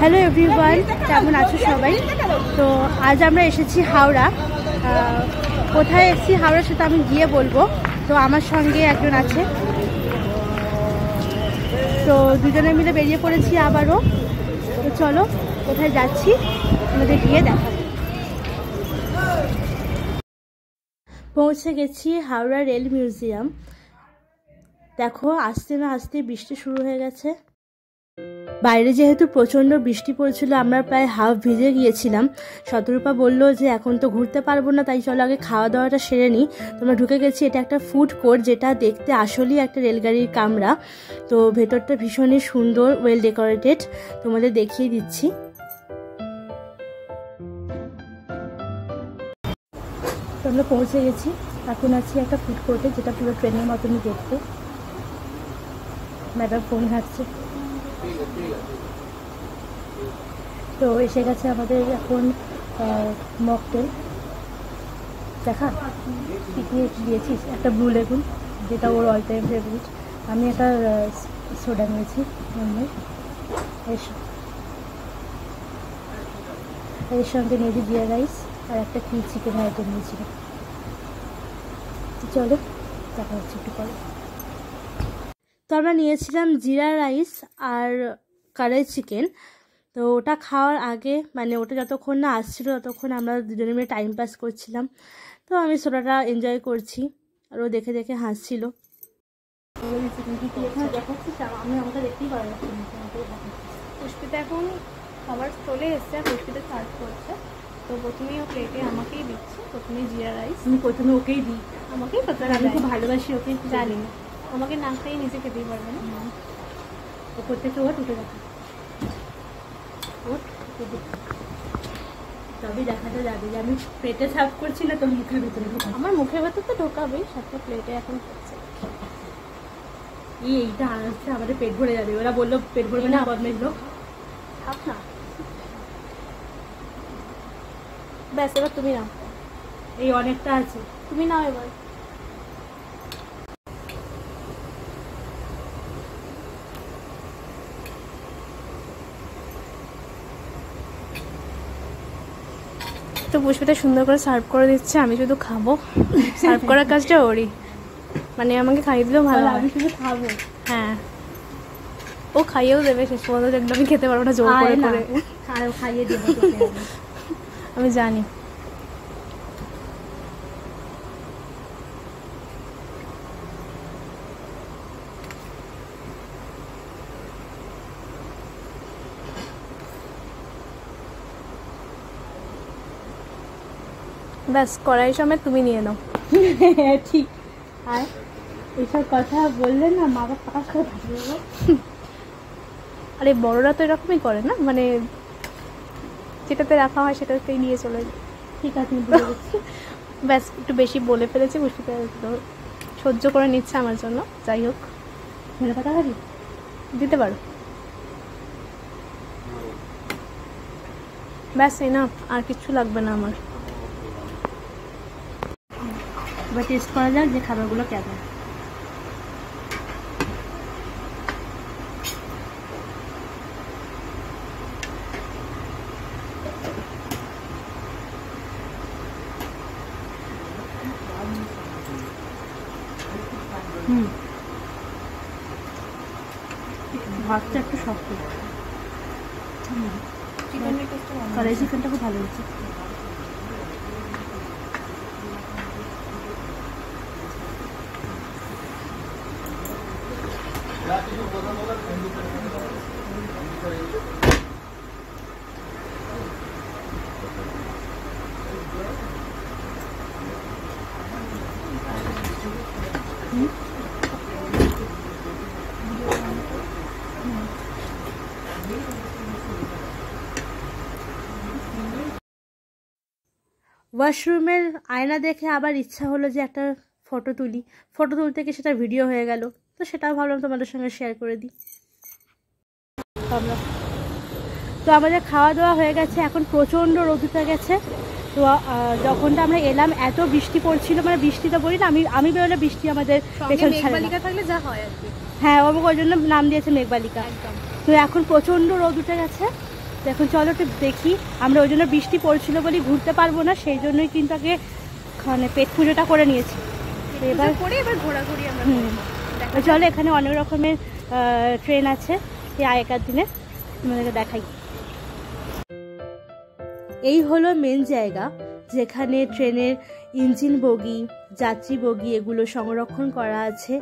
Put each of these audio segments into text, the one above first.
Hello everyone, কেমন আছো সবাই? তো আজ আমরা এসেছি হাওড়া। কোথায় এসেছি হাওড়া সেটা আমি গিয়ে বলবো। তো আমার সঙ্গে একজন আছে, তো দুজনে মিলে বেরিয়ে পড়েছি আবারও। তো চলো কোথায় যাচ্ছি আমাদের গিয়ে দেখাবো। পৌঁছে গেছি হাওড়া রেল মিউজিয়াম। দেখো আসতে না আসতে বৃষ্টি শুরু হয়ে গেছে। বাইরে যেহেতু প্রচণ্ড বৃষ্টি পড়ছিল, আমরা প্রায় হাফ ভিজে গিয়েছিলাম। শতরূপা বলল যে এখন তো ঘুরতে পারবো না, তাই চলো আগে খাওয়া দাওয়াটা সেরে নিই। তোমরা ঢুকে গেছি, এটা একটা ফুড কোর্ট, যেটা দেখতে আসলেই একটা রেলগাড়ির কামরা। তো ভেতরটা ভীষণই সুন্দর, ওয়েল ডেকোরেটেড। তোমাদের দেখিয়ে দিচ্ছি। তো আমরা পৌঁছে গেছি, এখন আছি একটা ফুড কোর্টে, যেটা পুরো ট্রেনের মতনই দেখতে। ম্যাডাম ফোন ঘাটছে। তো এসে গেছে আমাদের এখন মকটেল। দেখা কী কী দিয়েছিস? একটা ব্লু লেগুন, যেটা ওর অল টাইম ফেভারিট। আমি একটা সোডা নিয়েছি এর সঙ্গে নিয়েছি জিরা রাইস আর একটা কি চিকেন আইটেম নিয়েছিলাম। চলো দেখা হচ্ছে একটু পরে। তো আমরা নিয়েছিলাম জিরা রাইস আর কড়াই চিকেন। তো ওটা খাওয়ার আগে, মানে ওটা যতক্ষণ না আসছিলো ততক্ষণ আমরা দুজনে মিলে টাইম পাস করছিলাম। তো আমি সোডাটা এনজয় করছি আর ও দেখে দেখে হাসছিল। আমি আমাকে দেখতেই পারবো না। পুষ্পিতা এখন খাবার চলে এসছে, পুষ্পিতা সার্ভ করছে। তো প্রথমেই ও প্লেটে আমাকেই দিচ্ছে, প্রথমে জিরা রাইস। আমি প্রথমে ওকেই দিই, আমাকেই প্রথমে, আমি খুব ভালোবাসি ওকে। জানি আমাকে না খেয়ে নিজে খেতেই পারবে না। ওপর থেকে ওট উঠে দেখা, তবেই দেখাতে যাবে যে আমি পেটে সার্ভ করছি না তোর মুখের ভিতরে ঢোকা। আমার মুখের ভেতর তো ঢোকাবেই, সাথে প্লেটে এখন করছে। এইটা আসছে আমাদের পেট ভরে যাবে। ওরা বললো পেট ভরবে না, বদমের লোক। থাক না, ব্যাস এবার তুমি নাও। এই অনেকটা আছে, তুমি নাও এবার। তো পুষ্পিতা সুন্দর করে সার্ভ করে দিচ্ছে, আমি শুধু খাবো। সার্ভ করার কাজটা ওরই, মানে আমাকে খাইয়ে দিলেও ভালো। আমি শুধু খাবো। হ্যাঁ, ও খাইয়েও দেবে শেষ পর্যন্ত, যেগুলো আমি খেতে পারবো না জোর করে করে। খাইয়ে দেবো আমি জানি। ব্যাস কড়াই সমেত তুমি নিয়ে নাও। ঠিক। আর এইসব কথা বললে না মা বাবা পাকাশ করে ভাববো। আরে বড়রা তো এরকমই করে না, মানে যেটাতে রাখা হয় সেটাতেই নিয়ে চলে যায়। ঠিক আছে, ব্যাস একটু বেশি বলে ফেলেছি, বুঝতে সহ্য করে নিচ্ছে আমার জন্য। যাই হোক, ধনে পাতা খাবি? দিতে পারো। ব্যাস এই না, আর কিছু লাগবে না আমার। এবার টেস্ট করা যাক যে খাবারগুলো কেমন। ভাতটা একটু শক্ত, কড়াই চিকেনটা খুব ভালো হয়েছে। ওয়াশরুমের আয়না দেখে আবার ইচ্ছা হলো যে একটা ফটো তুলি। ফটো তুলতে গিয়ে সেটা ভিডিও হয়ে গেল, তো সেটাও ভাবলাম তোমাদের সঙ্গে শেয়ার করে দিই। তো আমাদের খাওয়া দাওয়া হয়ে গেছে, এখন প্রচণ্ড রোদ উঠে গেছে। তো যখনটা আমরা এলাম এত বৃষ্টি পড়ছিল, মানে বৃষ্টি তো বলি না, আমি বেরোলে বৃষ্টি আমাদের পেছন ছাড়ে না। থাকলে যা হয় আর কি। হ্যাঁ, ওই জন্য নাম দিয়েছে মেঘবালিকা। তো এখন প্রচণ্ড রোদ উঠে গেছে। তো এখন চলো একটু দেখি। আমরা ওই জন্য বৃষ্টি পড়ছিল বলে ঘুরতে পারবো না, সেই জন্যই কিন্তু আগে মানে পেট পুজোটা করে নিয়েছি। এবার ঘোরাঘুরি আমরা চলো, এখানে অনেক রকমের ট্রেন আছে এই আগেকার দিনে, তোমাদেরকে দেখাই। এই হলো মেন জায়গা যেখানে ট্রেনের ইঞ্জিন বগি, যাত্রী বগি এগুলো সংরক্ষণ করা আছে।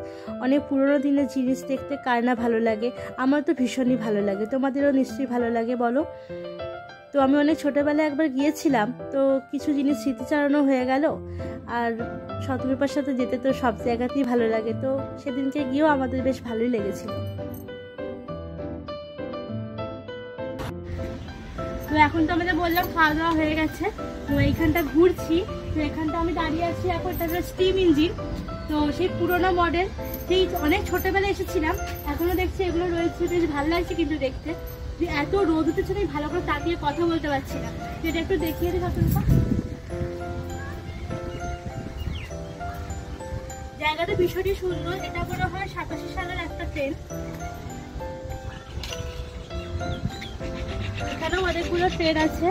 অনেক পুরোনো দিনের জিনিস দেখতে কার না ভালো লাগে, আমার তো ভীষণই ভালো লাগে, তোমাদেরও নিশ্চয়ই ভালো লাগে বলো। তো আমি অনেক ছোটোবেলায় একবার গিয়েছিলাম, তো কিছু জিনিস স্মৃতিচারণও হয়ে গেল। আর শতরূপার সাথে যেতে তো সব জায়গাতেই ভালো লাগে, তো সেদিনকে গিয়েও আমাদের বেশ ভালোই লেগেছিল। তো এখন তো আমাদের বললাম খাওয়া দাওয়া হয়ে গেছে, তো এইখানটা ঘুরছি। তো এখানটা আমি দাঁড়িয়ে আছি, এখন এটা হলো স্টিম ইঞ্জিন। তো সেই পুরোনো মডেল, সেই অনেক ছোটোবেলায় এসেছিলাম, এখনও দেখছি এগুলো রয়েছে, বেশ ভালো লাগছে কিন্তু দেখতে। যে এত রোদ উঠেছে আমি ভালো করে তাকিয়ে কথা বলতে পারছি না, যেটা একটু দেখিয়ে দিই শতরূপা। জায়গাটা ভীষণই সুন্দর, এটা মনে হয় 87 সালের একটা ট্রেন। এখানেও অনেকগুলো ট্রেন আছে।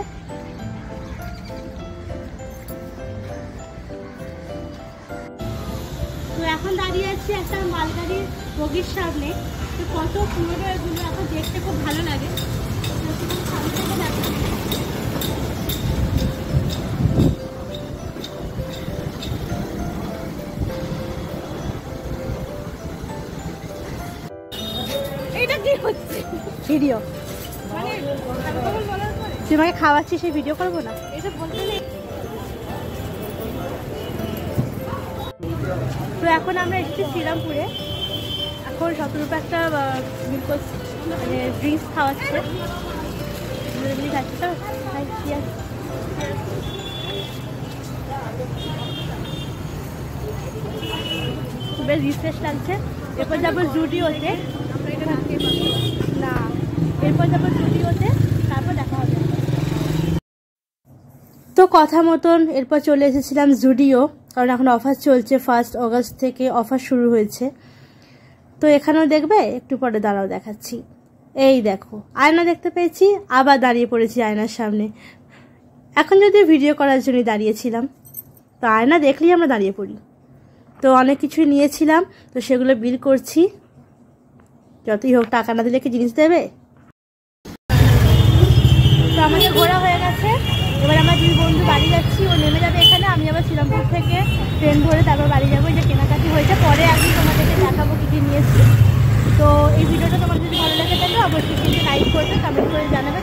তো এখন দাঁড়িয়ে আছি একটা মালগাড়ির বগির সামনে। তো কত পুরনো এগুলো, এখন দেখতে খুব ভালো লাগে। এটা কি হচ্ছে? ভিডিও মানে তোমাকে খাওয়াচ্ছি, সেই ভিডিও করবো না? এটা বলতে নেই। তো এখন আমরা এসেছি শ্রীরামপুরে। এখন শতরূপা একটা মানে ড্রিঙ্কস খাওয়াচ্ছে, খাচ্ছে। তো বেশ রিফ্রেশ লাগছে। এরপর যাবো জুডিওতে, না এরপর যাবো জুডিওতে, তারপর দেখা হবে। তো কথা মতন এরপর চলে এসেছিলাম জুডিও, কারণ এখন অফার চলছে, 1 আগস্ট থেকে অফার শুরু হয়েছে। তো এখানেও দেখবে, একটু পরে দাঁড়াও দেখাচ্ছি। এই দেখো আয়না দেখতে পেয়েছি, আবার দাঁড়িয়ে পড়েছি আয়নার সামনে। এখন যদি ভিডিও করার জন্য দাঁড়িয়েছিলাম, তো আয়না দেখলেই আমরা দাঁড়িয়ে পড়ি। তো অনেক কিছুই নিয়েছিলাম, তো সেগুলো বিল করছি। যতই হোক টাকা না দিলে কি জিনিস দেবে। তো আমাদের ঘোরা হয়ে গেছে, এবার আমরা 2 বন্ধু বাড়ি যাচ্ছি। ও নেমে যাবে এখানে, আমি আবার শ্রীরামপুর থেকে ট্রেন ধরে তারপর বাড়ি যাবো। এই যে কেনাকাটি হয়েছে, পরে একদিন তোমাদেরকে দেখাবো কী কী নিয়েছি। তো এই ভিডিওটা তোমার যদি ভালো লাগে থাকে অবশ্যই কিন্তু লাইক করবে, কমেন্ট করে জানাবে।